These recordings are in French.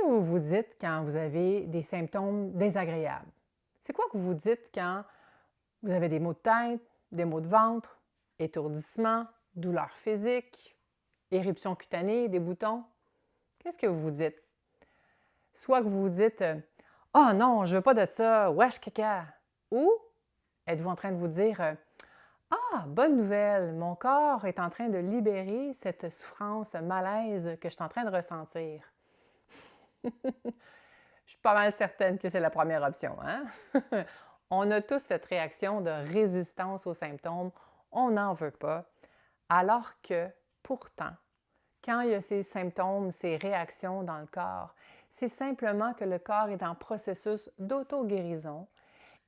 que vous vous dites quand vous avez des symptômes désagréables? C'est quoi que vous vous dites quand vous avez des maux de tête, des maux de ventre, étourdissement, douleurs physiques, éruptions cutanées, des boutons? Qu'est-ce que vous vous dites? Soit que vous vous dites «Ah non, je veux pas de ça, wesh caca!» ou êtes-vous en train de vous dire «Ah, bonne nouvelle, mon corps est en train de libérer cette souffrance, ce malaise que je suis en train de ressentir.» Je suis pas mal certaine que c'est la première option, hein? On a tous cette réaction de résistance aux symptômes, on n'en veut pas, alors que pourtant, quand il y a ces symptômes, ces réactions dans le corps, c'est simplement que le corps est en processus d'auto-guérison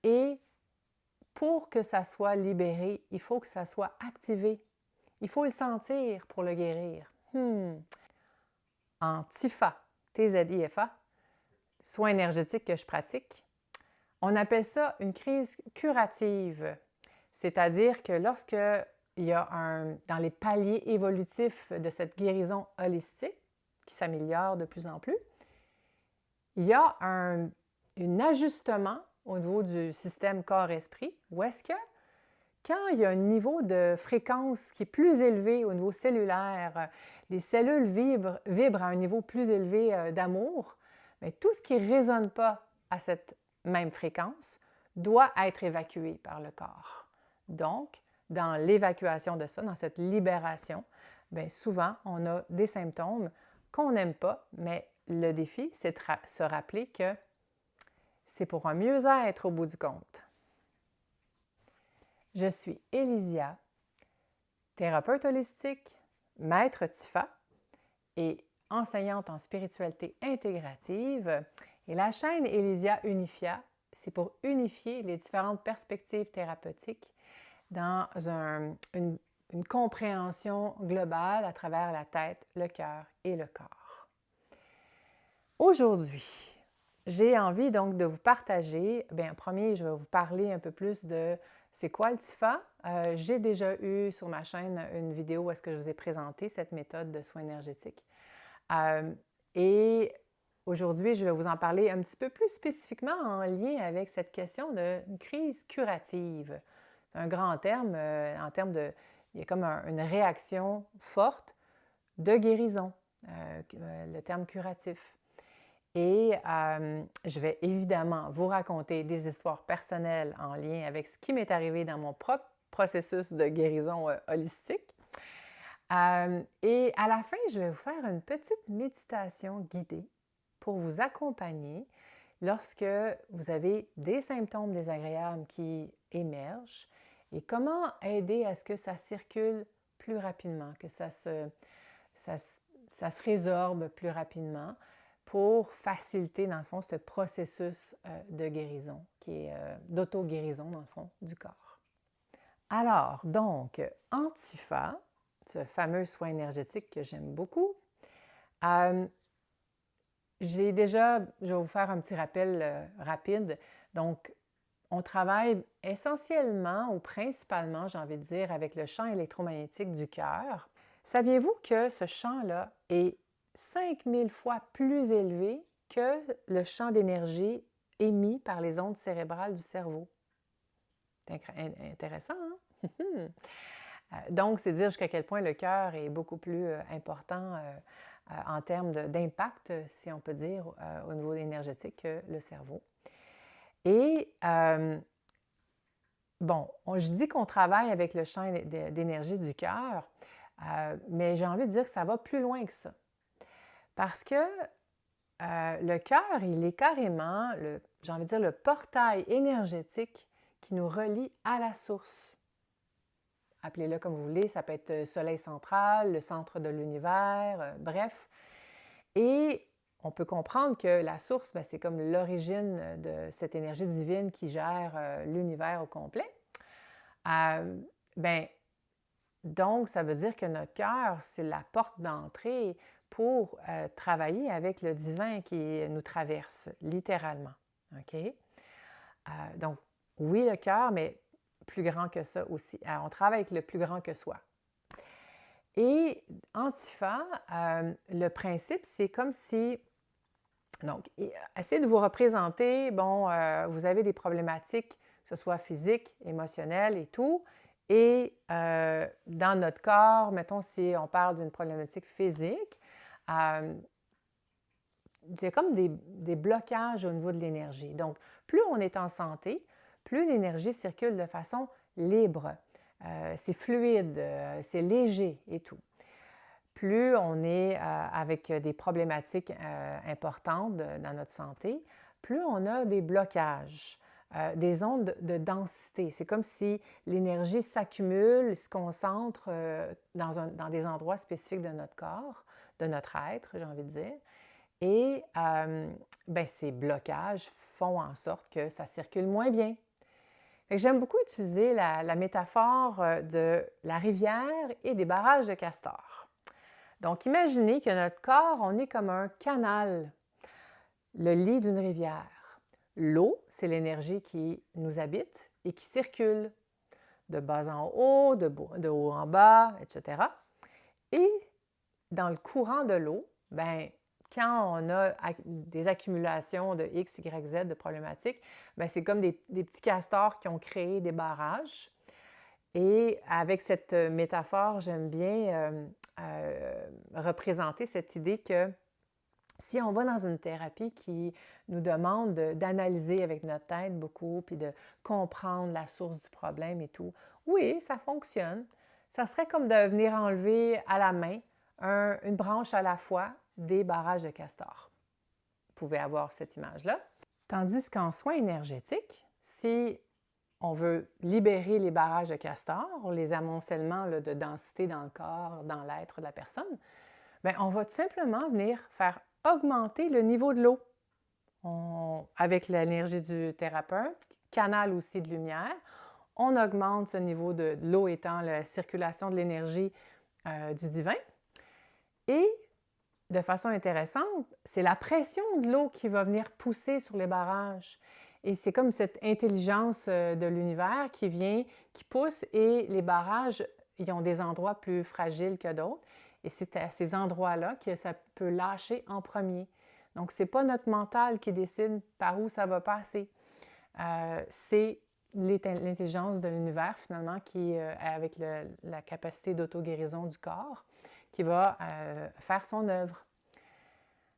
et pour que ça soit libéré, il faut que ça soit activé. Il faut le sentir pour le guérir. En TIFA, TZIFA, soins énergétiques que je pratique, on appelle ça une crise curative. C'est-à-dire que lorsque il y a dans les paliers évolutifs de cette guérison holistique qui s'améliore de plus en plus, il y a un ajustement au niveau du système corps-esprit où est-ce que quand il y a un niveau de fréquence qui est plus élevé au niveau cellulaire, les cellules vibrent à un niveau plus élevé d'amour, mais tout ce qui ne résonne pas à cette même fréquence doit être évacué par le corps. Donc, dans l'évacuation de ça, dans cette libération, bien souvent, on a des symptômes qu'on n'aime pas, mais le défi, c'est de se rappeler que c'est pour un mieux-être au bout du compte. Je suis Élisia, thérapeute holistique, maître TIFA et enseignante en spiritualité intégrative. Et la chaîne Élisia Unifia, c'est pour unifier les différentes perspectives thérapeutiques dans une compréhension globale à travers la tête, le cœur et le corps. Aujourd'hui, j'ai envie donc de vous partager, bien, en premier, je vais vous parler un peu plus de c'est quoi le TIFA. J'ai déjà eu sur ma chaîne une vidéo où est-ce que je vous ai présenté cette méthode de soins énergétiques. Et aujourd'hui, je vais vous en parler un petit peu plus spécifiquement en lien avec cette question d'une crise curative. C'est un grand terme en termes de... Il y a comme une réaction forte de guérison, le terme curatif. Et je vais évidemment vous raconter des histoires personnelles en lien avec ce qui m'est arrivé dans mon propre processus de guérison holistique. Et à la fin, je vais vous faire une petite méditation guidée pour vous accompagner lorsque vous avez des symptômes désagréables qui émergent et comment aider à ce que ça circule plus rapidement, que ça se résorbe plus rapidement pour faciliter, dans le fond, ce processus de guérison, qui est d'auto-guérison, dans le fond, du corps. Alors, donc, Antifa, ce fameux soin énergétique que j'aime beaucoup, je vais vous faire un petit rappel rapide. Donc, on travaille essentiellement ou principalement, j'ai envie de dire, avec le champ électromagnétique du cœur. Saviez-vous que ce champ-là est 5000 fois plus élevé que le champ d'énergie émis par les ondes cérébrales du cerveau? C'est intéressant, hein? Donc, c'est dire jusqu'à quel point le cœur est beaucoup plus important en termes d'impact, si on peut dire, au niveau énergétique que le cerveau. Et bon, je dis qu'on travaille avec le champ d'énergie du cœur, mais j'ai envie de dire que ça va plus loin que ça. Parce que le cœur, il est carrément, j'ai envie de dire, le portail énergétique qui nous relie à la source. Appelez-le comme vous voulez, ça peut être le soleil central, le centre de l'univers, bref. Et on peut comprendre que la source, c'est comme l'origine de cette énergie divine qui gère l'univers au complet. Donc, ça veut dire que notre cœur, c'est la porte d'entrée pour travailler avec le divin qui nous traverse, littéralement. OK? Donc, oui, le cœur, mais plus grand que ça aussi. Alors, on travaille avec le plus grand que soi. Et Antifa, le principe, c'est comme si Donc, essayez de vous représenter, bon, vous avez des problématiques, que ce soit physiques, émotionnelles et tout, et dans notre corps, mettons si on parle d'une problématique physique, c'est comme des blocages au niveau de l'énergie. Donc, plus on est en santé, plus l'énergie circule de façon libre. C'est fluide, c'est léger et tout. Plus on est avec des problématiques importantes dans notre santé, plus on a des blocages, des ondes de densité. C'est comme si l'énergie s'accumule, se concentre dans des endroits spécifiques de notre corps, de notre être, j'ai envie de dire. Et ces blocages font en sorte que ça circule moins bien. J'aime beaucoup utiliser la métaphore de la rivière et des barrages de castors. Donc, imaginez que notre corps, on est comme un canal, le lit d'une rivière. L'eau, c'est l'énergie qui nous habite et qui circule de bas en haut, de haut en bas, etc. Et dans le courant de l'eau, quand on a des accumulations de X, Y, Z de problématiques, c'est comme des petits castors qui ont créé des barrages. Et avec cette métaphore, j'aime bien représenter cette idée que si on va dans une thérapie qui nous demande d'analyser avec notre tête beaucoup, puis de comprendre la source du problème et tout, oui, ça fonctionne. Ça serait comme de venir enlever à la main une branche à la fois des barrages de castors. Vous pouvez avoir cette image-là. Tandis qu'en soins énergétiques, si on veut libérer les barrages de castors, les amoncellements de densité dans le corps, dans l'être de la personne, on va tout simplement venir faire augmenter le niveau de l'eau. Avec l'énergie du thérapeute, canal aussi de lumière, on augmente ce niveau de l'eau étant la circulation de l'énergie du divin. Et de façon intéressante, c'est la pression de l'eau qui va venir pousser sur les barrages. Et c'est comme cette intelligence de l'univers qui vient, qui pousse, et les barrages, ils ont des endroits plus fragiles que d'autres. Et c'est à ces endroits-là que ça peut lâcher en premier. Donc, ce n'est pas notre mental qui décide par où ça va passer. C'est l'intelligence de l'univers, finalement, qui, avec la capacité d'auto-guérison du corps, qui va faire son œuvre.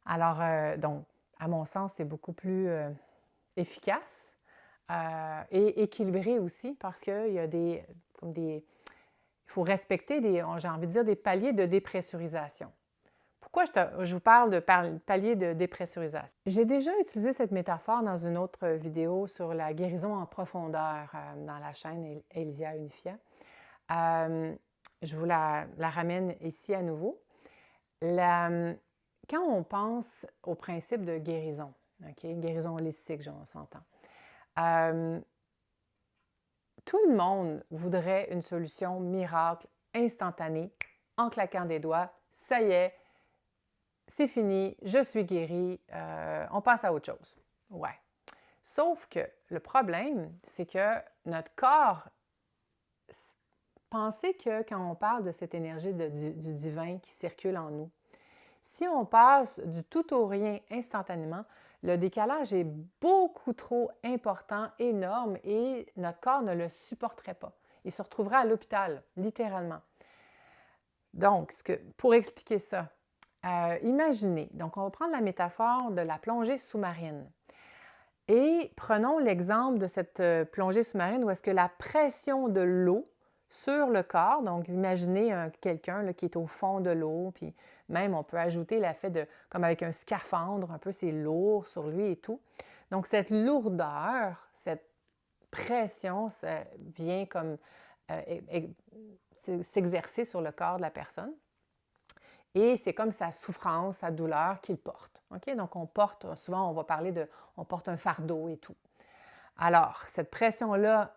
Alors, donc, à mon sens, c'est beaucoup plus efficace et équilibré aussi parce qu'il y a il faut respecter j'ai envie de dire, des paliers de dépressurisation. Pourquoi je vous parle de paliers de dépressurisation? J'ai déjà utilisé cette métaphore dans une autre vidéo sur la guérison en profondeur dans la chaîne Elisia Unifia. Je vous la ramène ici à nouveau. Quand on pense au principe de guérison, guérison holistique, on s'entend, tout le monde voudrait une solution miracle, instantanée, en claquant des doigts. Ça y est, c'est fini, je suis guérie, on passe à autre chose. Ouais. Sauf que le problème, c'est que notre corps, pensez que quand on parle de cette énergie du divin qui circule en nous, si on passe du tout au rien instantanément, le décalage est beaucoup trop important, énorme, et notre corps ne le supporterait pas. Il se retrouverait à l'hôpital, littéralement. Donc, pour expliquer ça, imaginez, donc on va prendre la métaphore de la plongée sous-marine. Et prenons l'exemple de cette plongée sous-marine où est-ce que la pression de l'eau sur le corps, donc imaginez quelqu'un qui est au fond de l'eau, puis même on peut ajouter l'effet de, comme avec un scaphandre, un peu c'est lourd sur lui et tout. Donc cette lourdeur, cette pression, ça vient comme s'exercer sur le corps de la personne. Et c'est comme sa souffrance, sa douleur qu'il porte. Okay? Donc, souvent on va parler on porte un fardeau et tout. Alors, cette pression-là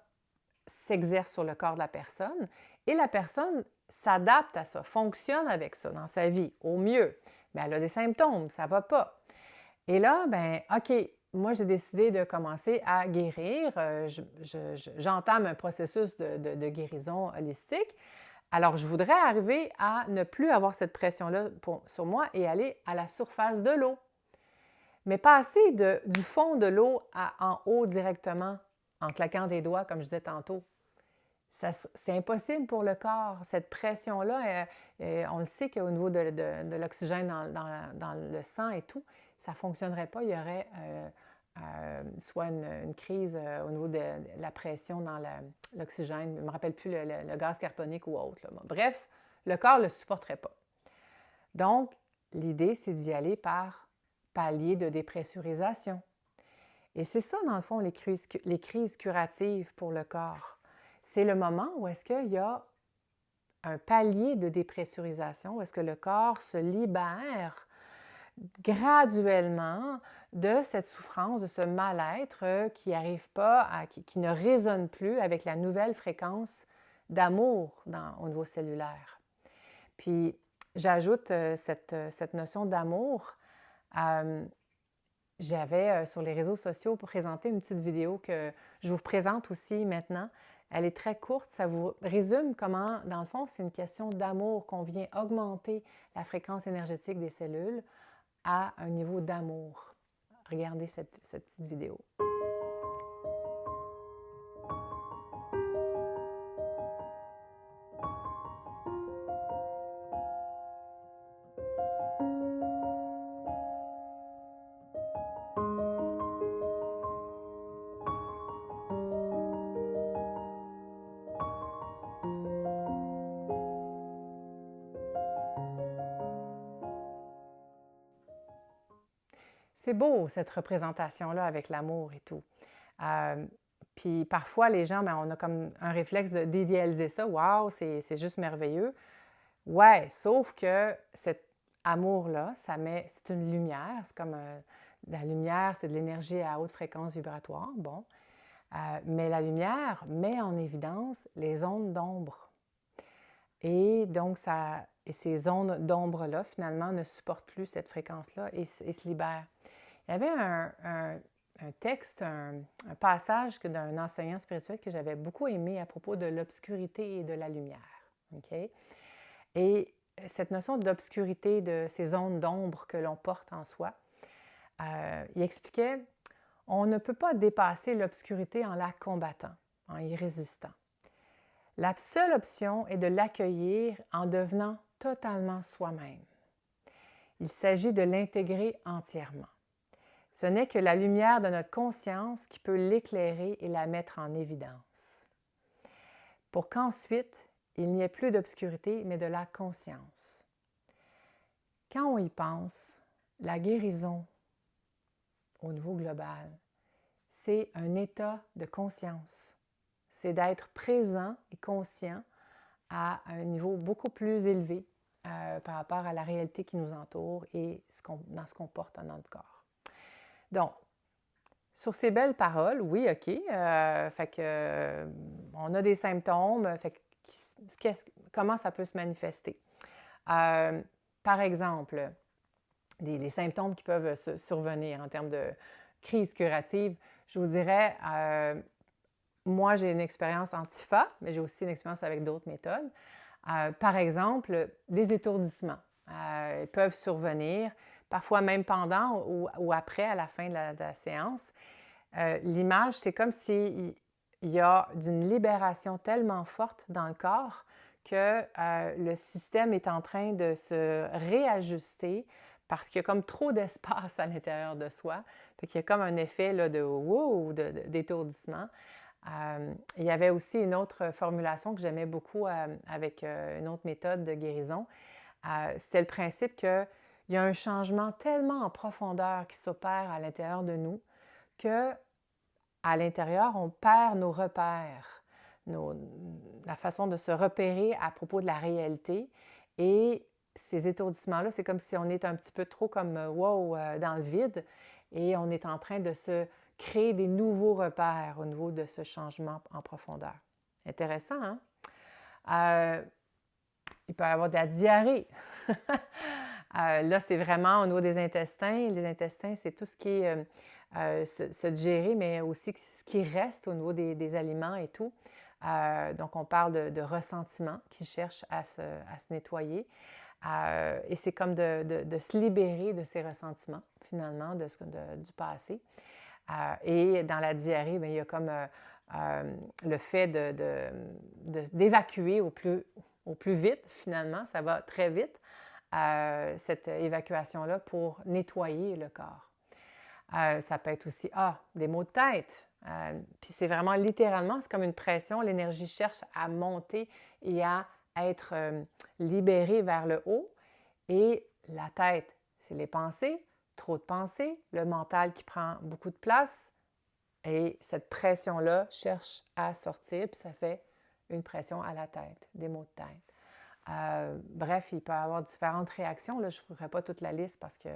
s'exerce sur le corps de la personne et la personne s'adapte à ça, fonctionne avec ça dans sa vie, au mieux. Mais elle a des symptômes, ça ne va pas. Et là, OK, moi j'ai décidé de commencer à guérir. J'entame un processus de guérison holistique. Alors, je voudrais arriver à ne plus avoir cette pression-là sur moi et aller à la surface de l'eau. Mais passer du fond de l'eau en haut directement, en claquant des doigts, comme je disais tantôt, c'est impossible pour le corps. Cette pression-là, on le sait qu'au niveau de l'oxygène dans le sang et tout, ça ne fonctionnerait pas. Il y aurait soit une crise au niveau de la pression dans l'oxygène. Je ne me rappelle plus le gaz carbonique ou autre. Là. Bon, bref, le corps ne le supporterait pas. Donc, l'idée, c'est d'y aller par palier de dépressurisation. Et c'est ça, dans le fond, les crises curatives pour le corps. C'est le moment où est-ce qu'il y a un palier de dépressurisation, où est-ce que le corps se libère graduellement de cette souffrance, de ce mal-être qui n'arrive pas, qui ne résonne plus avec la nouvelle fréquence d'amour au niveau cellulaire. Puis, j'ajoute cette notion d'amour. J'avais sur les réseaux sociaux présenté une petite vidéo que je vous présente aussi maintenant. Elle est très courte, ça vous résume comment, dans le fond, c'est une question d'amour qu'on vient augmenter la fréquence énergétique des cellules à un niveau d'amour. Regardez cette petite vidéo. C'est beau, cette représentation-là avec l'amour et tout. Puis parfois, les gens, on a comme un réflexe d'idéaliser ça. « Wow, c'est juste merveilleux! » Ouais, sauf que cet amour-là, c'est une lumière. C'est comme la lumière, c'est de l'énergie à haute fréquence vibratoire. Bon. Mais la lumière met en évidence les ondes d'ombre. Et donc, ces ondes d'ombre-là, finalement, ne supportent plus cette fréquence-là et se libèrent. Il y avait un texte, un passage d'un enseignant spirituel que j'avais beaucoup aimé à propos de l'obscurité et de la lumière. Okay? Et cette notion d'obscurité, de ces ondes d'ombre que l'on porte en soi, il expliquait on ne peut pas dépasser l'obscurité en la combattant, en y résistant. La seule option est de l'accueillir en devenant totalement soi-même. Il s'agit de l'intégrer entièrement. Ce n'est que la lumière de notre conscience qui peut l'éclairer et la mettre en évidence. Pour qu'ensuite, il n'y ait plus d'obscurité, mais de la conscience. Quand on y pense, la guérison au niveau global, c'est un état de conscience. C'est d'être présent et conscient à un niveau beaucoup plus élevé par rapport à la réalité qui nous entoure et dans ce qu'on porte dans notre corps. Donc, sur ces belles paroles, oui, OK, fait que, on a des symptômes, fait que, comment ça peut se manifester? Par exemple, les symptômes qui peuvent survenir en termes de crise curative, je vous dirais, moi, j'ai une expérience en TIFA, mais j'ai aussi une expérience avec d'autres méthodes. Par exemple, des étourdissements. Ils peuvent survenir, parfois même pendant ou après, à la fin de la séance. L'image, c'est comme s'il y a d'une libération tellement forte dans le corps que le système est en train de se réajuster parce qu'il y a comme trop d'espace à l'intérieur de soi. Fait qu'il y a comme un effet là, de wow, d'étourdissement. Il y avait aussi une autre formulation que j'aimais beaucoup avec une autre méthode de guérison. C'était le principe qu'il y a un changement tellement en profondeur qui s'opère à l'intérieur de nous que à l'intérieur, on perd nos repères, la façon de se repérer à propos de la réalité. Et ces étourdissements-là, c'est comme si on est un petit peu trop comme wow dans le vide et on est en train de se créer des nouveaux repères au niveau de ce changement en profondeur. Intéressant, hein? Il peut y avoir de la diarrhée. Là, c'est vraiment au niveau des intestins. Les intestins, c'est tout ce qui est se digérer, mais aussi ce qui reste au niveau des aliments et tout. Donc, on parle de ressentiment qui cherche à se nettoyer. Et c'est comme de se libérer de ses ressentiments, finalement, du passé. Et dans la diarrhée, bien, il y a comme le fait d'évacuer au plus vite, finalement, ça va très vite, cette évacuation-là pour nettoyer le corps. Ça peut être aussi, des maux de tête. Puis c'est vraiment littéralement, c'est comme une pression. L'énergie cherche à monter et à être libérée vers le haut. Et la tête, c'est les pensées, trop de pensées, le mental qui prend beaucoup de place. Et cette pression-là cherche à sortir, puis ça fait une pression à la tête, des maux de tête. Bref, il peut y avoir différentes réactions. Là, je ne ferai pas toute la liste parce qu'il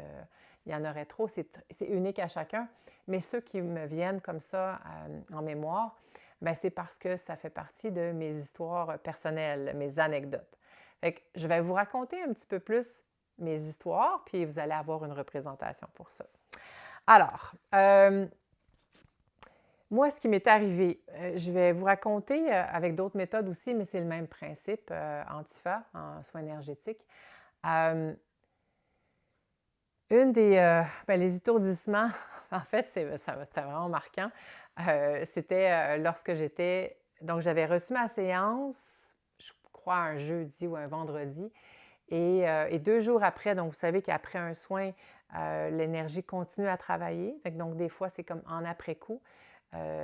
y en aurait trop. C'est unique à chacun. Mais ceux qui me viennent comme ça en mémoire, bien, c'est parce que ça fait partie de mes histoires personnelles, mes anecdotes. Fait que je vais vous raconter un petit peu plus mes histoires, puis vous allez avoir une représentation pour ça. Alors, moi, ce qui m'est arrivé, je vais vous raconter avec d'autres méthodes aussi, mais c'est le même principe, Antifa, en soins énergétiques. Les étourdissements, en fait, c'était vraiment marquant. C'était lorsque donc j'avais reçu ma séance, je crois un jeudi ou un vendredi, et 2 jours après, donc vous savez qu'après un soin, l'énergie continue à travailler. Donc des fois, c'est comme en après-coup.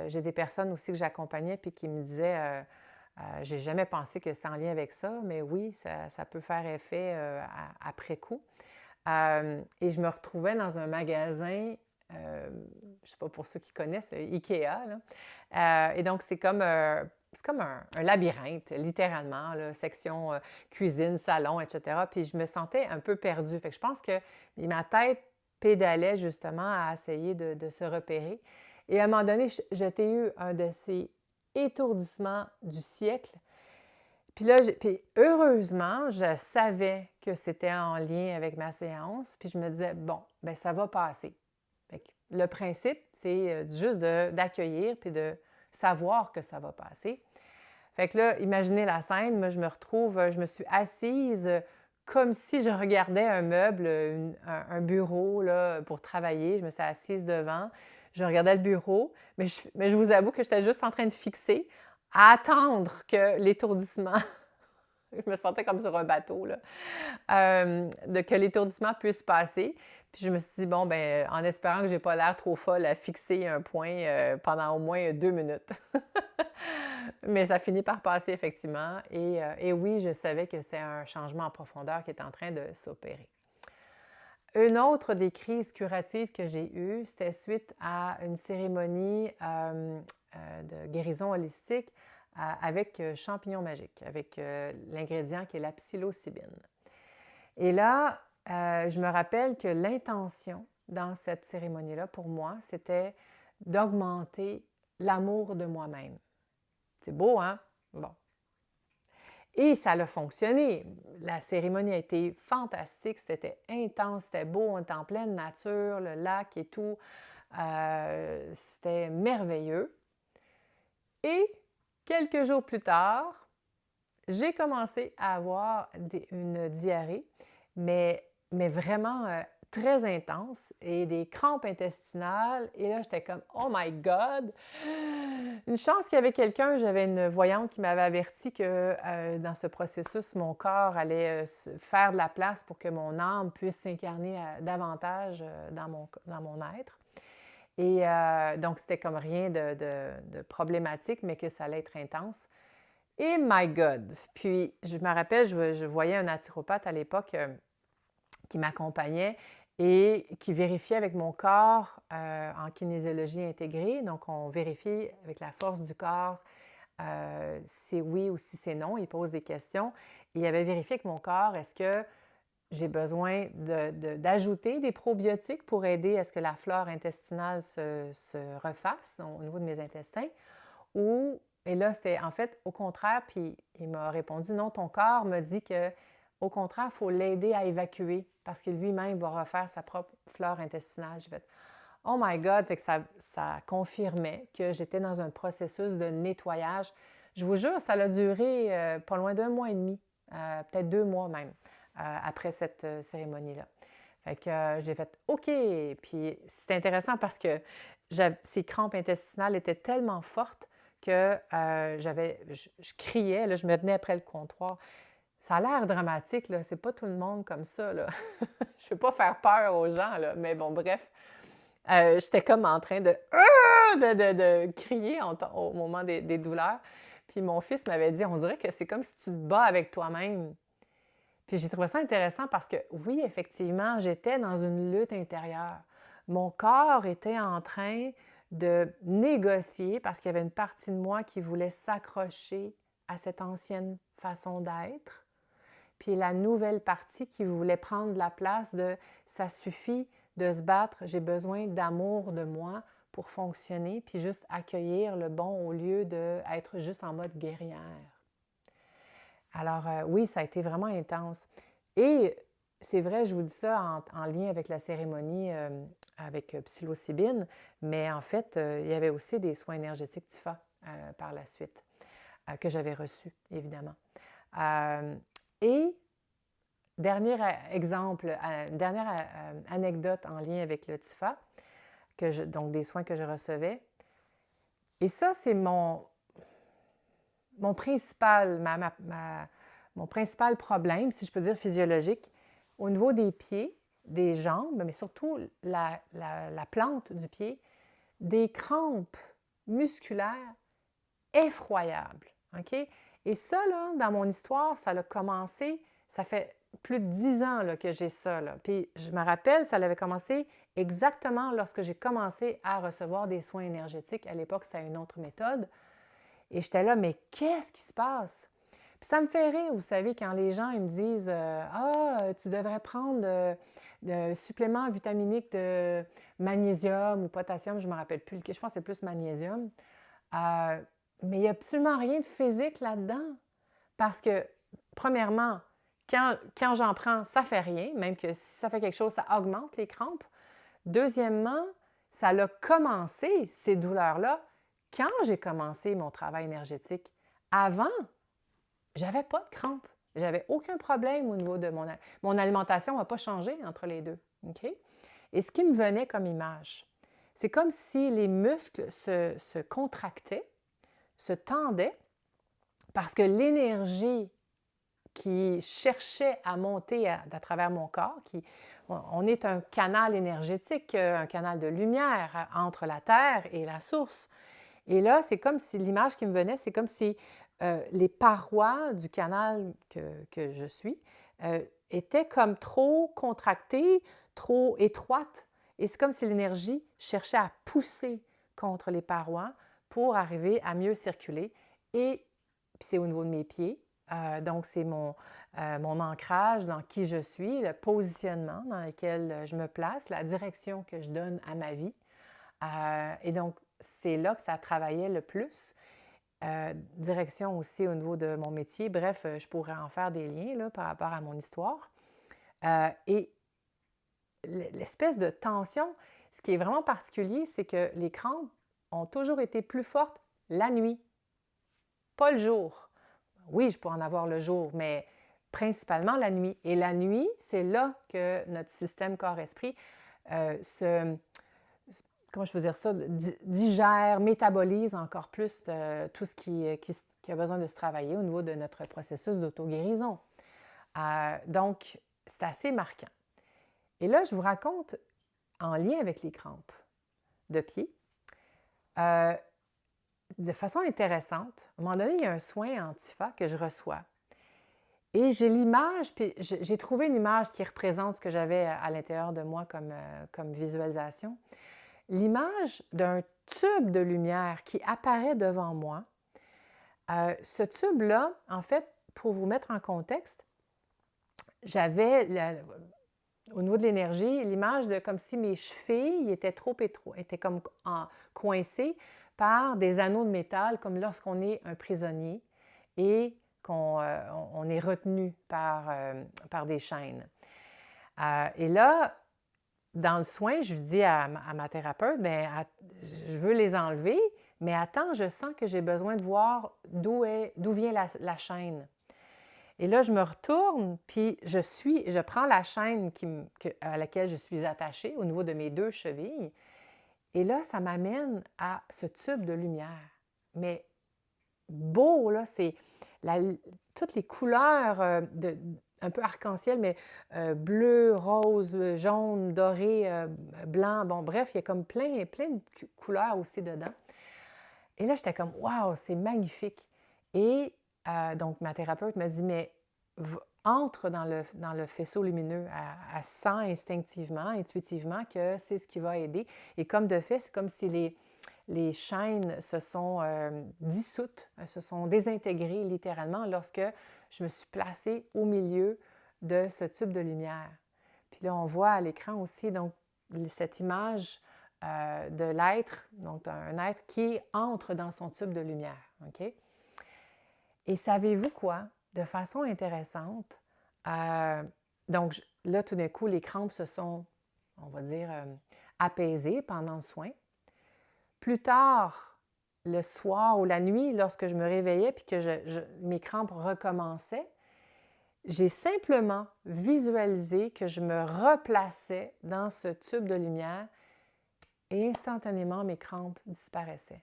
J'ai des personnes aussi que j'accompagnais puis qui me disaient j'ai jamais pensé que c'était en lien avec ça, mais oui, ça peut faire effet après coup. Et je me retrouvais dans un magasin, je ne sais pas pour ceux qui connaissent, IKEA, là. Et donc, c'est comme un labyrinthe, littéralement, là, section cuisine, salon, etc. Puis je me sentais un peu perdue. Fait que je pense que ma tête pédalait justement à essayer de se repérer. Et à un moment donné, j'ai eu un de ces étourdissements du siècle. Puis là, heureusement, je savais que c'était en lien avec ma séance. Puis je me disais, bon, bien, ça va passer. Fait que le principe, c'est juste d'accueillir puis de savoir que ça va passer. Fait que là, imaginez la scène. Moi, je me suis assise comme si je regardais un meuble, un bureau là, pour travailler. Je me suis assise devant. Je regardais le bureau, mais je vous avoue que j'étais juste en train de fixer, à attendre que l'étourdissement, je me sentais comme sur un bateau, là, que l'étourdissement puisse passer. Puis je me suis dit, bon, ben en espérant que je n'ai pas l'air trop folle à fixer un point pendant au moins 2 minutes. Mais ça finit par passer, effectivement. Et oui, je savais que c'était un changement en profondeur qui était en train de s'opérer. Une autre des crises curatives que j'ai eues, c'était suite à une cérémonie de guérison holistique avec champignons magiques, avec l'ingrédient qui est la psilocybine. Et là, je me rappelle que l'intention dans cette cérémonie-là, pour moi, c'était d'augmenter l'amour de moi-même. C'est beau, hein? Bon. Et ça a fonctionné. La cérémonie a été fantastique, c'était intense, c'était beau, on était en pleine nature, le lac et tout. C'était merveilleux. Et quelques jours plus tard, j'ai commencé à avoir une diarrhée, mais vraiment très intense et des crampes intestinales. Et là, j'étais comme « Oh my God! » Une chance qu'il y avait quelqu'un, j'avais une voyante qui m'avait averti que dans ce processus, mon corps allait faire de la place pour que mon âme puisse s'incarner davantage dans mon être. Et donc, c'était comme rien de problématique, mais que ça allait être intense. Et my God! Puis, je me rappelle, je voyais un naturopathe à l'époque qui m'accompagnait et qui vérifiait avec mon corps en kinésiologie intégrée. Donc, on vérifie avec la force du corps si c'est oui ou si c'est non. Il pose des questions. Et il avait vérifié avec mon corps, est-ce que j'ai besoin d'ajouter des probiotiques pour aider à ce que la flore intestinale se refasse au niveau de mes intestins? Et là, c'était en fait au contraire, puis il m'a répondu, non, ton corps me dit que au contraire, il faut l'aider à évacuer parce que lui-même va refaire sa propre flore intestinale. J'ai fait, oh my God! Fait que ça confirmait que j'étais dans un processus de nettoyage. Je vous jure, ça a duré pas loin d'1 mois et demi, peut-être 2 mois même. après cette cérémonie-là. Fait que j'ai fait OK. Puis c'est intéressant parce que ces crampes intestinales étaient tellement fortes que je criais, là, je me tenais après le comptoir. Ça a l'air dramatique, là. C'est pas tout le monde comme ça, là. Je ne veux pas faire peur aux gens, là. Mais bon, bref. J'étais comme en train de crier au moment des douleurs. Puis mon fils m'avait dit, on dirait que c'est comme si tu te bats avec toi-même. Puis j'ai trouvé ça intéressant parce que oui, effectivement, j'étais dans une lutte intérieure. Mon corps était en train de négocier parce qu'il y avait une partie de moi qui voulait s'accrocher à cette ancienne façon d'être. Puis la nouvelle partie qui voulait prendre la place de ça suffit de se battre, j'ai besoin d'amour de moi pour fonctionner, puis juste accueillir le bon au lieu d'être juste en mode guerrière. Alors oui, ça a été vraiment intense. Et c'est vrai, je vous dis ça en lien avec la cérémonie avec psilocybine, mais en fait, il y avait aussi des soins énergétiques TIFA par la suite, que j'avais reçus, évidemment. Et dernier exemple, dernière anecdote en lien avec le TIFA, donc des soins que je recevais. Et ça, c'est mon principal, mon principal problème, si je peux dire physiologique, au niveau des pieds, des jambes, mais surtout la plante du pied, des crampes musculaires effroyables. OK? Et ça, là, dans mon histoire, ça a commencé, ça fait plus de 10 ans là, que j'ai ça. Là. Puis je me rappelle, ça avait commencé exactement lorsque j'ai commencé à recevoir des soins énergétiques. À l'époque, c'était une autre méthode. Et j'étais là, mais qu'est-ce qui se passe? Puis ça me fait rire, vous savez, quand les gens ils me disent Ah, tu devrais prendre de suppléments vitaminiques de magnésium ou potassium, je ne me rappelle plus, je pense que c'est plus magnésium. Mais il n'y a absolument rien de physique là-dedans. Parce que, premièrement, quand j'en prends, ça ne fait rien, même que si ça fait quelque chose, ça augmente les crampes. Deuxièmement, ça a commencé, ces douleurs-là, quand j'ai commencé mon travail énergétique. Avant, j'avais pas de crampes. J'avais aucun problème au niveau de mon alimentation n'a pas changé entre les deux. OK? Et ce qui me venait comme image, c'est comme si les muscles se contractaient, se tendaient, parce que l'énergie qui cherchait à monter à travers mon corps, on est un canal énergétique, un canal de lumière entre la Terre et la source. Et là, c'est comme si l'image qui me venait, c'est comme si les parois du canal que je suis étaient comme trop contractées, trop étroites. Et c'est comme si l'énergie cherchait à pousser contre les parois pour arriver à mieux circuler. Et puis c'est au niveau de mes pieds. Donc, c'est mon ancrage dans qui je suis, le positionnement dans lequel je me place, la direction que je donne à ma vie. Et donc, c'est là que ça travaillait le plus. Direction aussi au niveau de mon métier. Bref, je pourrais en faire des liens là, par rapport à mon histoire. Et l'espèce de tension, ce qui est vraiment particulier, c'est que les crampes ont toujours été plus fortes la nuit, pas le jour. Oui, je peux en avoir le jour, mais principalement la nuit. Et la nuit, c'est là que notre système corps-esprit comment je peux dire ça, digère, métabolise encore plus tout ce qui a besoin de se travailler au niveau de notre processus d'auto-guérison. Donc, c'est assez marquant. Et là, je vous raconte, en lien avec les crampes de pied, de façon intéressante, à un moment donné, il y a un soin antifa que je reçois. Et j'ai l'image, puis j'ai trouvé une image qui représente ce que j'avais à l'intérieur de moi comme visualisation. L'image d'un tube de lumière qui apparaît devant moi. Ce tube-là, en fait, pour vous mettre en contexte, j'avais, au niveau de l'énergie, l'image de comme si mes chevilles étaient étaient comme coincées par des anneaux de métal, comme lorsqu'on est un prisonnier et qu'on est retenu par des chaînes. Et là, dans le soin, je dis à ma thérapeute, bien, je veux les enlever, mais attends, je sens que j'ai besoin de voir d'où vient la chaîne. Et là, je me retourne, puis je prends la chaîne à laquelle je suis attachée au niveau de mes 2 chevilles. Et là, ça m'amène à ce tube de lumière. Mais beau, là, c'est toutes les couleurs un peu arc-en-ciel, mais bleu, rose, jaune, doré, blanc. Bon, bref, il y a comme plein de couleurs aussi dedans. Et là, j'étais comme, waouh, c'est magnifique. Et donc, ma thérapeute m'a dit, mais entre dans le faisceau lumineux, elle sent instinctivement, intuitivement que c'est ce qui va aider. Et comme de fait, c'est comme si les chaînes se sont dissoutes, se sont désintégrées littéralement lorsque je me suis placée au milieu de ce tube de lumière. Puis là, on voit à l'écran aussi donc, cette image de l'être, donc un être qui entre dans son tube de lumière. OK? Et savez-vous quoi? De façon intéressante, donc là, tout d'un coup, les crampes se sont, on va dire, apaisées pendant le soin. Plus tard, le soir ou la nuit, lorsque je me réveillais puis que mes crampes recommençaient, j'ai simplement visualisé que je me replaçais dans ce tube de lumière et instantanément, mes crampes disparaissaient.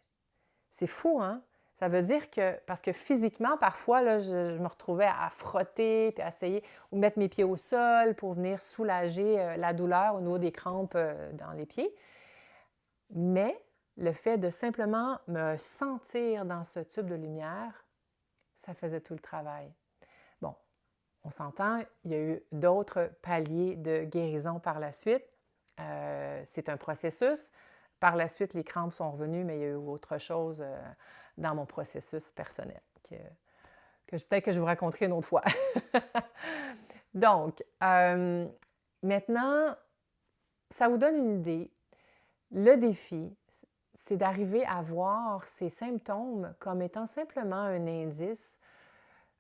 C'est fou, hein? Ça veut dire que, parce que physiquement, parfois, là, je me retrouvais à frotter, puis à essayer, ou mettre mes pieds au sol pour venir soulager la douleur au niveau des crampes dans les pieds. Mais le fait de simplement me sentir dans ce tube de lumière, ça faisait tout le travail. Bon, on s'entend, il y a eu d'autres paliers de guérison par la suite. C'est un processus. Par la suite, les crampes sont revenues, mais il y a eu autre chose dans mon processus personnel que peut-être que je vous raconterai une autre fois. Donc, maintenant, ça vous donne une idée. Le défi, c'est d'arriver à voir ces symptômes comme étant simplement un indice,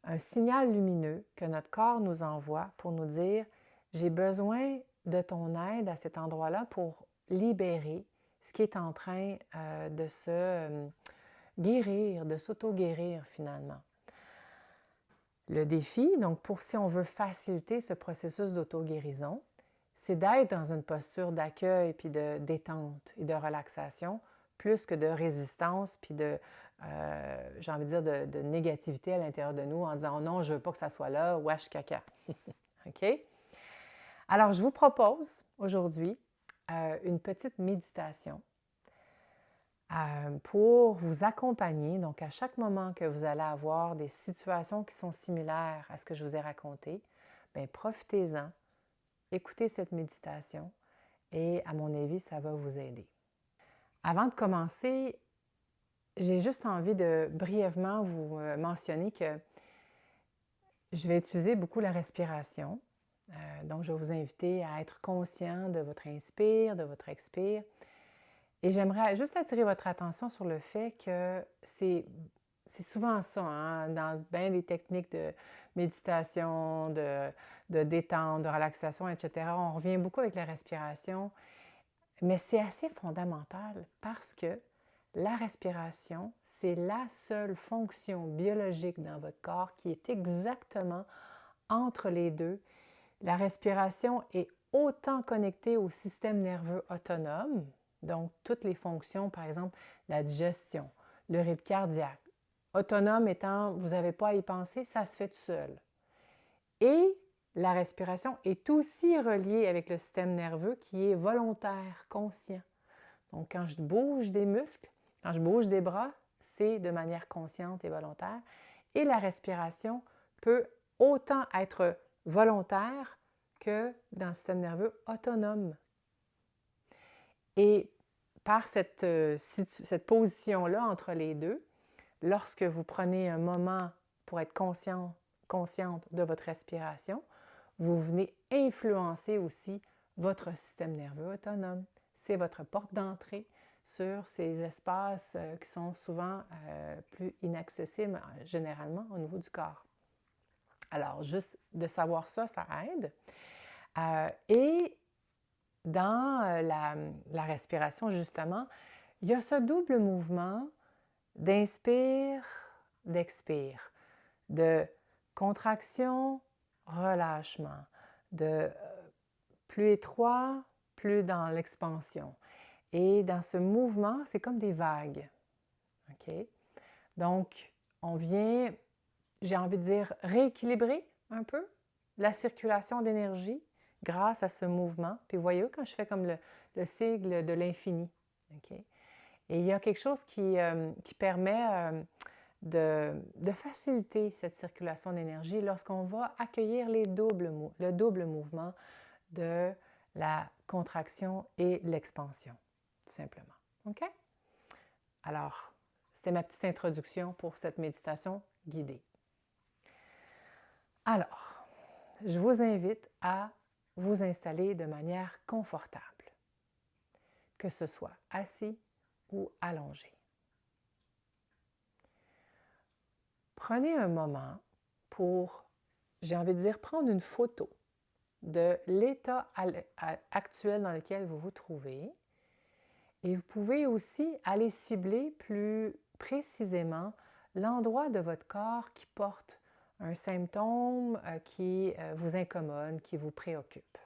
un signal lumineux que notre corps nous envoie pour nous dire « J'ai besoin de ton aide à cet endroit-là pour libérer ce qui est en train de se guérir, de s'auto-guérir finalement. » Le défi, donc si on veut faciliter ce processus d'auto-guérison, c'est d'être dans une posture d'accueil puis de détente et de relaxation, plus que de résistance puis j'ai envie de dire, de négativité à l'intérieur de nous en disant « Oh non, je ne veux pas que ça soit là, wesh caca. » OK? Alors, je vous propose aujourd'hui une petite méditation pour vous accompagner. Donc, à chaque moment que vous allez avoir des situations qui sont similaires à ce que je vous ai raconté, bien, profitez-en, écoutez cette méditation et, à mon avis, ça va vous aider. Avant de commencer, j'ai juste envie de brièvement vous mentionner que je vais utiliser beaucoup la respiration. Donc, je vais vous inviter à être conscient de votre inspire, de votre expire. Et j'aimerais juste attirer votre attention sur le fait que c'est souvent ça, hein, dans bien des techniques de méditation, de détente, de relaxation, etc. On revient beaucoup avec la respiration, mais c'est assez fondamental parce que la respiration, c'est la seule fonction biologique dans votre corps qui est exactement entre les deux. La respiration est autant connectée au système nerveux autonome, donc toutes les fonctions, par exemple la digestion, le rythme cardiaque. Autonome étant, vous n'avez pas à y penser, ça se fait tout seul. Et la respiration est aussi reliée avec le système nerveux qui est volontaire, conscient. Donc quand je bouge des muscles, quand je bouge des bras, c'est de manière consciente et volontaire. Et la respiration peut autant être volontaire que dans le système nerveux autonome. Et par cette position-là entre les deux, lorsque vous prenez un moment pour être consciente de votre respiration, vous venez influencer aussi votre système nerveux autonome. C'est votre porte d'entrée sur ces espaces qui sont souvent plus inaccessibles généralement au niveau du corps. Alors, juste de savoir ça, ça aide. Et dans la respiration, justement, il y a ce double mouvement d'inspire, d'expire, de contraction, relâchement, de plus étroit, plus dans l'expansion. Et dans ce mouvement, c'est comme des vagues. OK? Donc, on vient, j'ai envie de dire, rééquilibrer un peu la circulation d'énergie grâce à ce mouvement. Puis, voyez, quand je fais comme le sigle de l'infini. OK? Et il y a quelque chose qui permet de faciliter cette circulation d'énergie lorsqu'on va accueillir le double mouvement de la contraction et l'expansion, tout simplement. OK? Alors, c'était ma petite introduction pour cette méditation guidée. Alors, je vous invite à vous installer de manière confortable, que ce soit assis ou allongé. Prenez un moment pour, j'ai envie de dire, prendre une photo de l'état actuel dans lequel vous vous trouvez. Et vous pouvez aussi aller cibler plus précisément l'endroit de votre corps qui porte un symptôme qui vous incommode, qui vous préoccupe.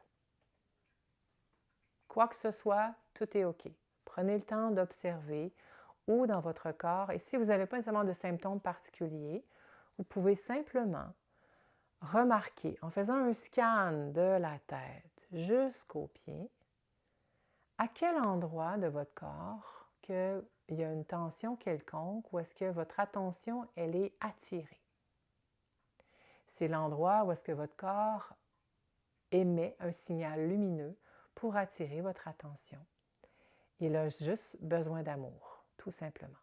Quoi que ce soit, tout est OK. Prenez le temps d'observer où dans votre corps, et si vous n'avez pas nécessairement de symptômes particuliers, vous pouvez simplement remarquer, en faisant un scan de la tête jusqu'aux pieds, à quel endroit de votre corps qu'il y a une tension quelconque ou est-ce que votre attention, elle est attirée? C'est l'endroit où est-ce que votre corps émet un signal lumineux pour attirer votre attention. Il a juste besoin d'amour, tout simplement,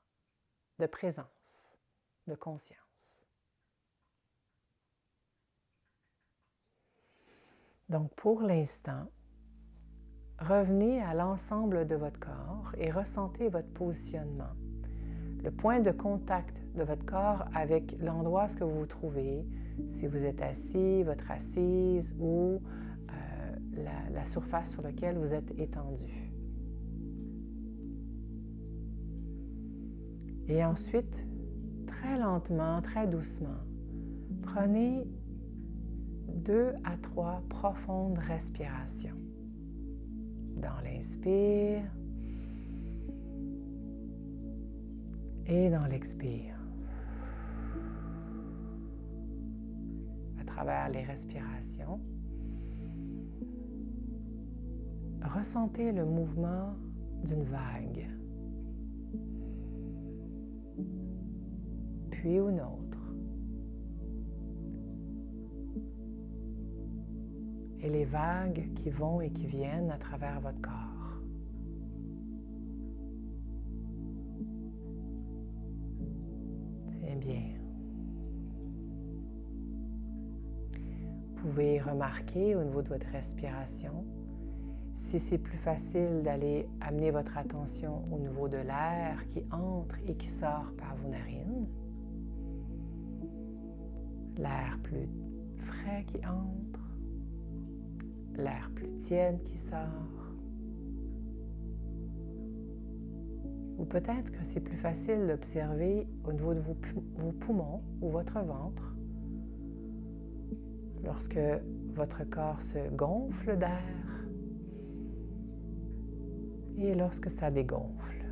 de présence, de conscience. Donc, pour l'instant, revenez à l'ensemble de votre corps et ressentez votre positionnement. Le point de contact de votre corps avec l'endroit où vous vous trouvez, si vous êtes assis, votre assise ou la surface sur laquelle vous êtes étendu. Et ensuite, très lentement, très doucement, prenez 2 à 3 profondes respirations. Dans l'inspire et dans l'expire. À travers les respirations, ressentez le mouvement d'une vague, puis une autre. Et les vagues qui vont et qui viennent à travers votre corps. C'est bien. Vous pouvez remarquer au niveau de votre respiration si c'est plus facile d'aller amener votre attention au niveau de l'air qui entre et qui sort par vos narines. L'air plus frais qui entre. L'air plus tiède qui sort. Ou peut-être que c'est plus facile d'observer au niveau de vos poumons ou votre ventre lorsque votre corps se gonfle d'air et lorsque ça dégonfle.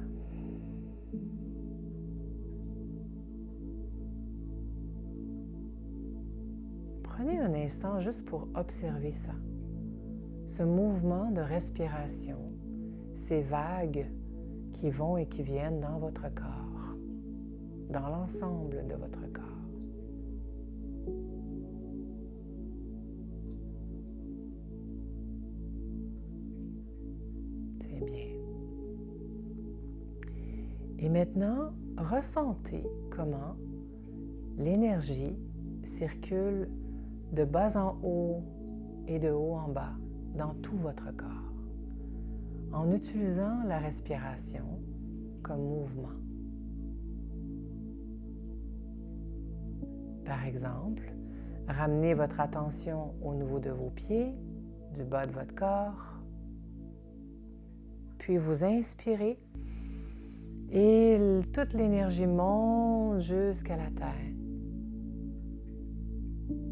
Prenez un instant juste pour observer ça. Ce mouvement de respiration, ces vagues qui vont et qui viennent dans votre corps, dans l'ensemble de votre corps. C'est bien. Et maintenant, ressentez comment l'énergie circule de bas en haut et de haut en bas dans tout votre corps, en utilisant la respiration comme mouvement. Par exemple, ramenez votre attention au niveau de vos pieds, du bas de votre corps, puis vous inspirez et toute l'énergie monte jusqu'à la tête.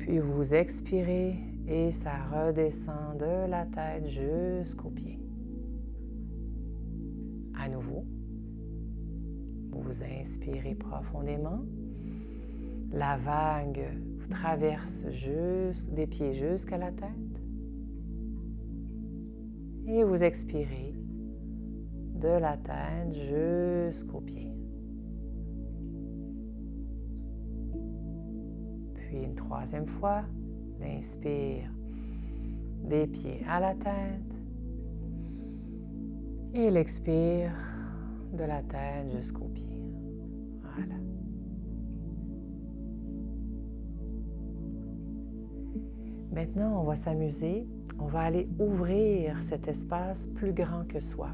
Puis vous expirez et ça redescend de la tête jusqu'aux pieds. À nouveau, vous inspirez profondément. La vague vous traverse des pieds jusqu'à la tête. Et vous expirez de la tête jusqu'aux pieds. Puis une troisième fois, l'inspire des pieds à la tête et l'expire de la tête jusqu'aux pieds. Voilà. Maintenant, on va s'amuser. On va aller ouvrir cet espace plus grand que soi.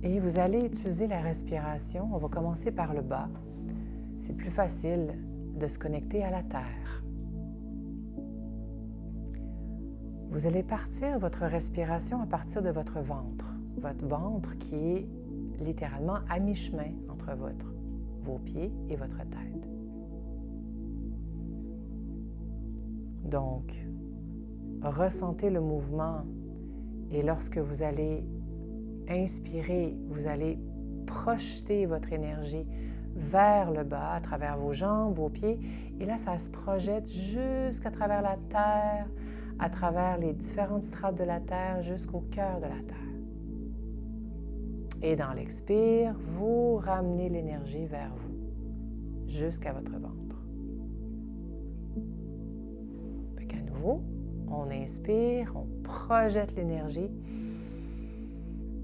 Et vous allez utiliser la respiration. On va commencer par le bas. C'est plus facile de se connecter à la terre. Vous allez partir votre respiration à partir de votre ventre qui est littéralement à mi-chemin entre vos pieds et votre tête. Donc, ressentez le mouvement et lorsque vous allez inspirer, vous allez projeter votre énergie vers le bas à travers vos jambes, vos pieds et là, ça se projette jusqu'à travers la terre, à travers les différentes strates de la terre jusqu'au cœur de la terre. Et dans l'expire, vous ramenez l'énergie vers vous, jusqu'à votre ventre. Fait qu'à nouveau, on inspire, on projette l'énergie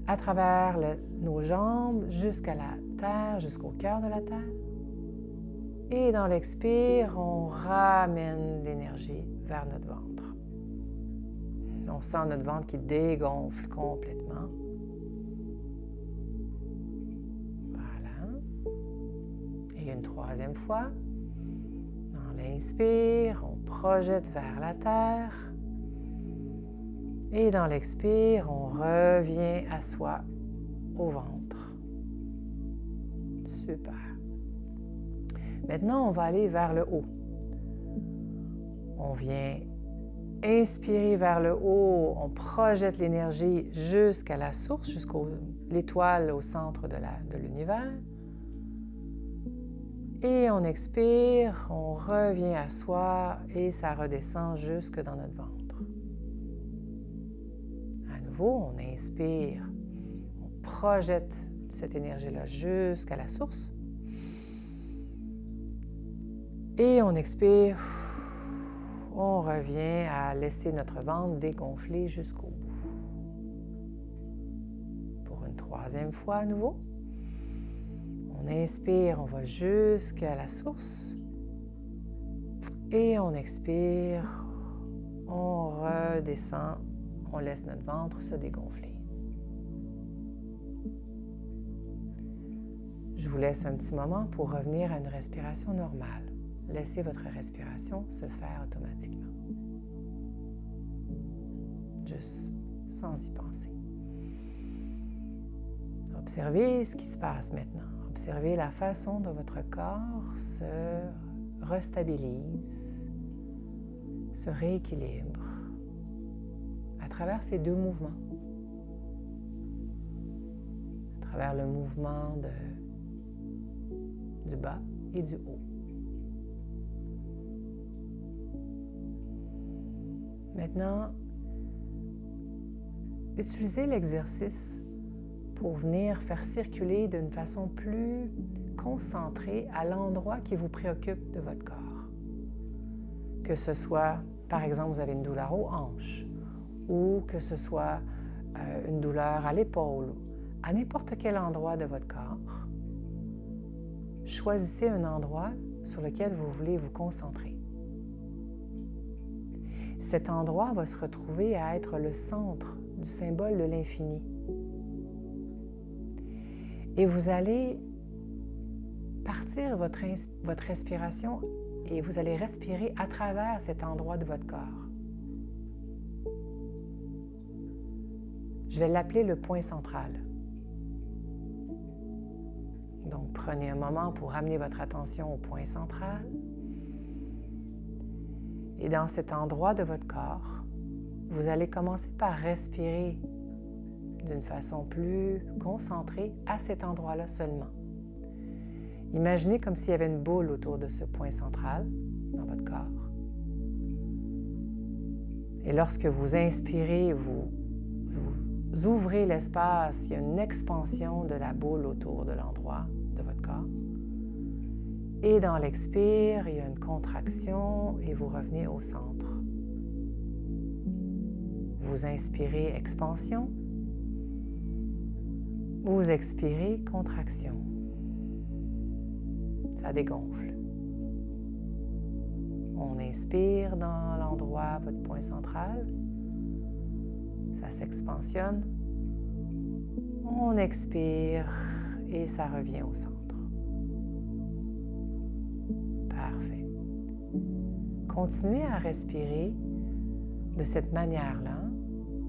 à travers nos jambes jusqu'à la terre, jusqu'au cœur de la terre. Et dans l'expire, on ramène l'énergie vers notre ventre. On sent notre ventre qui dégonfle complètement. Voilà. Et une troisième fois. Dans l'inspire, on projette vers la terre. Et dans l'expire, on revient à soi, au ventre. Super. Maintenant, on va aller vers le haut. On vient inspirer vers le haut, on projette l'énergie jusqu'à la source, jusqu'à l'étoile au centre de l'univers. Et on expire, on revient à soi et ça redescend jusque dans notre ventre. À nouveau, on inspire, on projette cette énergie-là jusqu'à la source. Et on expire, on revient à laisser notre ventre dégonfler jusqu'au bout. Pour une troisième fois à nouveau. On inspire, on va jusqu'à la source. Et on expire, on redescend, on laisse notre ventre se dégonfler. Je vous laisse un petit moment pour revenir à une respiration normale. Laissez votre respiration se faire automatiquement. Juste sans y penser. Observez ce qui se passe maintenant. Observez la façon dont votre corps se restabilise, se rééquilibre à travers ces deux mouvements. À travers le mouvement du bas et du haut. Maintenant, utilisez l'exercice pour venir faire circuler d'une façon plus concentrée à l'endroit qui vous préoccupe de votre corps. Que ce soit, par exemple, vous avez une douleur aux hanches ou que ce soit une douleur à l'épaule, à n'importe quel endroit de votre corps, choisissez un endroit sur lequel vous voulez vous concentrer. Cet endroit va se retrouver à être le centre du symbole de l'infini. Et vous allez partir votre respiration et vous allez respirer à travers cet endroit de votre corps. Je vais l'appeler le point central. Donc, prenez un moment pour ramener votre attention au point central. Et dans cet endroit de votre corps, vous allez commencer par respirer d'une façon plus concentrée à cet endroit-là seulement. Imaginez comme s'il y avait une boule autour de ce point central dans votre corps. Et lorsque vous inspirez, vous ouvrez l'espace, il y a une expansion de la boule autour de l'endroit de votre corps. Et dans l'expire, il y a une contraction et vous revenez au centre. Vous inspirez expansion, vous expirez contraction. Ça dégonfle. On inspire dans l'endroit, votre point central. Ça s'expansionne. On expire et ça revient au centre. Parfait. Continuez à respirer de cette manière-là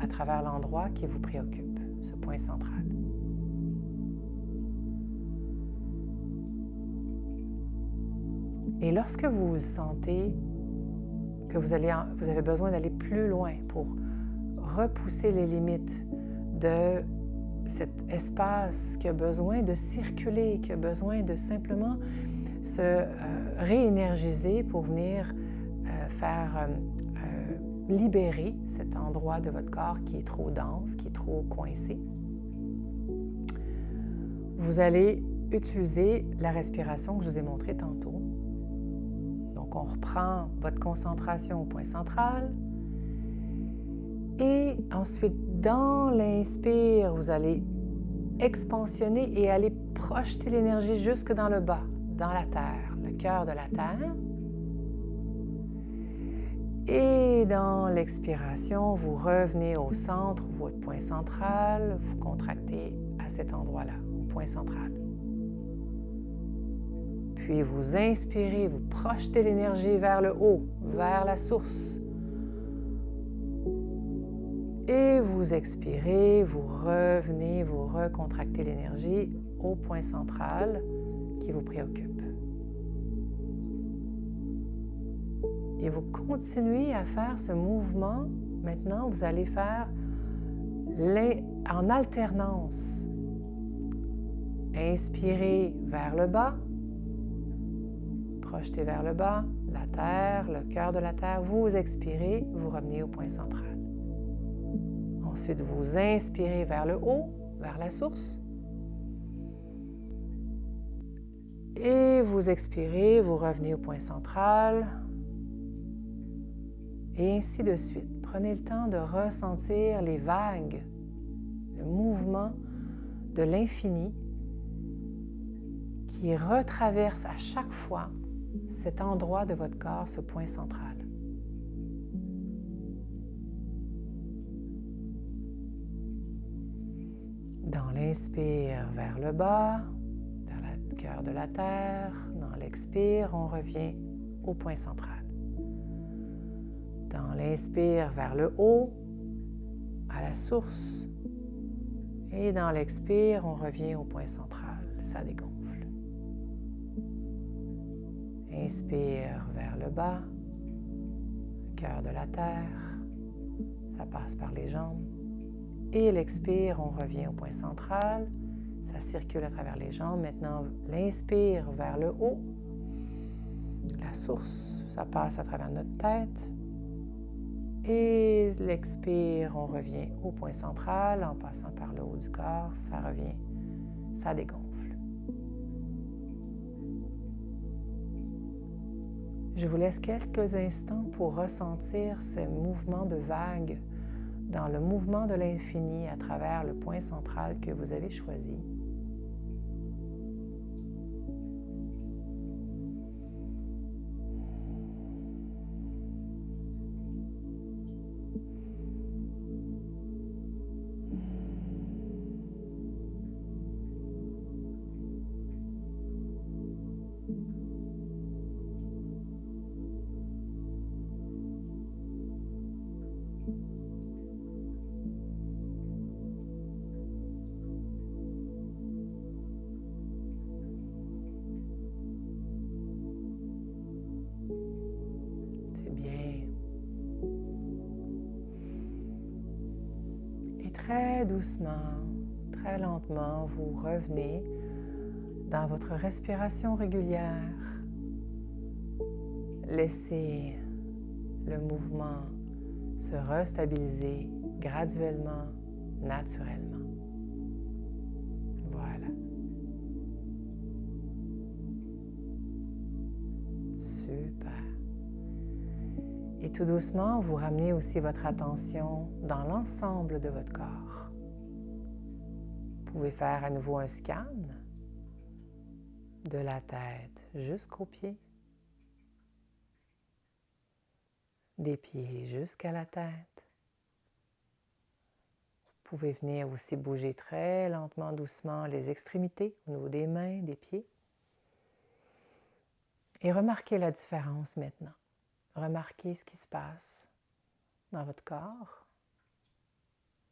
à travers l'endroit qui vous préoccupe, ce point central. Et lorsque vous sentez que vous avez besoin d'aller plus loin pour repousser les limites de cet espace qui a besoin de circuler, qui a besoin de simplement se réénergiser pour venir faire libérer cet endroit de votre corps qui est trop dense, qui est trop coincé, vous allez utiliser la respiration que je vous ai montrée tantôt. Donc, on reprend votre concentration au point central. Et ensuite, dans l'inspire, vous allez expansionner et aller projeter l'énergie jusque dans le bas, dans la terre, le cœur de la terre. Et dans l'expiration, vous revenez au centre, votre point central, vous contractez à cet endroit-là, au point central. Puis vous inspirez, vous projetez l'énergie vers le haut, vers la source. Et vous expirez, vous revenez, vous recontractez l'énergie au point central qui vous préoccupe. Et vous continuez à faire ce mouvement. Maintenant, vous allez faire en alternance. Inspirez vers le bas, projetez vers le bas, la terre, le cœur de la terre. Vous expirez, vous revenez au point central. Ensuite, vous inspirez vers le haut, vers la source. Et vous expirez, vous revenez au point central. Et ainsi de suite. Prenez le temps de ressentir les vagues, le mouvement de l'infini qui retraverse à chaque fois cet endroit de votre corps, ce point central. Dans l'inspire vers le bas, vers le cœur de la terre. Dans l'expire, on revient au point central. Dans l'inspire vers le haut, à la source. Et dans l'expire, on revient au point central. Ça dégonfle. Inspire vers le bas, le cœur de la terre. Ça passe par les jambes. Et l'expire, on revient au point central. Ça circule à travers les jambes. Maintenant, l'inspire vers le haut. La source, ça passe à travers notre tête. Et l'expire, on revient au point central en passant par le haut du corps. Ça revient, ça dégonfle. Je vous laisse quelques instants pour ressentir ces mouvements de vagues dans le mouvement de l'infini à travers le point central que vous avez choisi. très doucement, très lentement, vous revenez dans votre respiration régulière. Laissez le mouvement se restabiliser graduellement, naturellement. Voilà. Super. Et tout doucement, vous ramenez aussi votre attention dans l'ensemble de votre corps. Vous pouvez faire à nouveau un scan de la tête jusqu'aux pieds, des pieds jusqu'à la tête. Vous pouvez venir aussi bouger très lentement, doucement les extrémités au niveau des mains, des pieds. Et remarquez la différence maintenant. Remarquez ce qui se passe dans votre corps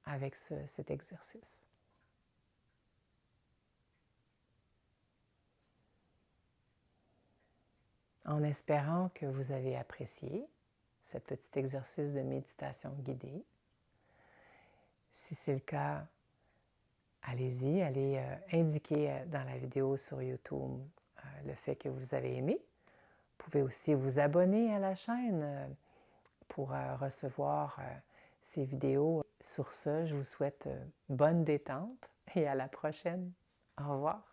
avec cet exercice. En espérant que vous avez apprécié ce petit exercice de méditation guidée. Si c'est le cas, allez-y, allez indiquer dans la vidéo sur YouTube le fait que vous avez aimé. Vous pouvez aussi vous abonner à la chaîne pour recevoir ces vidéos. Sur ce, je vous souhaite bonne détente et à la prochaine. Au revoir.